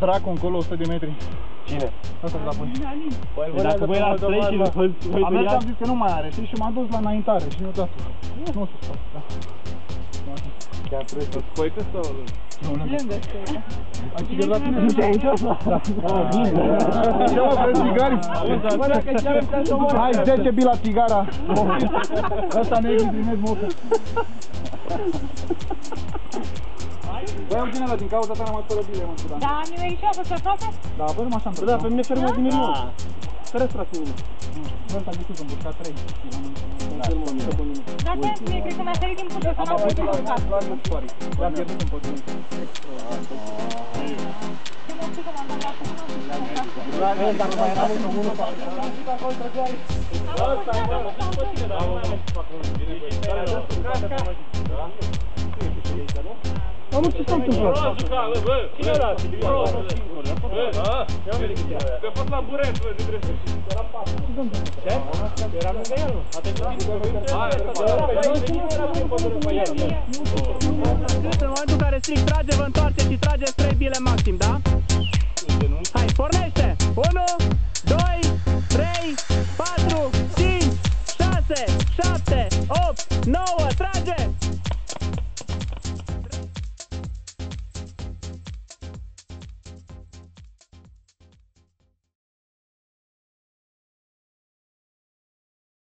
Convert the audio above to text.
dracu încolo 100 de metri. Cine? Asta de la bun. Dacă voi erați 3 și am mers, am zis că nu mai are, știi, și m-am dus la înaintare și nu dat. Nu o să fac, da. Chiar trebuie să spui că sau lângă? Nu, lângă. Ai țigar la tine? Nu te-ai aici asta? Da. Ce mă, vrei țigari? Bă, dacă chiar uita să mă... Hai, 10 bi la țigara. Ăsta ne exprimet mocă. Băi, Eugenia, ăla din cauza ta n-am mai fără bile, mă, da. Da, am nimerit și eu, a fost aproape? Da, bă, numai așa-mi Da, pe mine fermă din nou. Care s-a tras mine? Bă, ăsta de sus, am buscat 3. Da, mie cred că mi-a sărit din pușă, că n-am putut mâncat. Le-am pierdut în potrivit. Ce mă știu că m-am dat acum, n-am putut Dacă mai era unul pe acolo. Am ce s-a întâmplat? Cine era? Că a fost la Buret, bă, de drept. Era 4. Ce? Era lângă el, nu? A trecut din cuvinte? În momentul în care stric trage, vă întoarceți și trageți 3 bile maxim, da? Hai, pornește! 1, 2, 3, 4, 5, 6, 7, 8, 9, trage!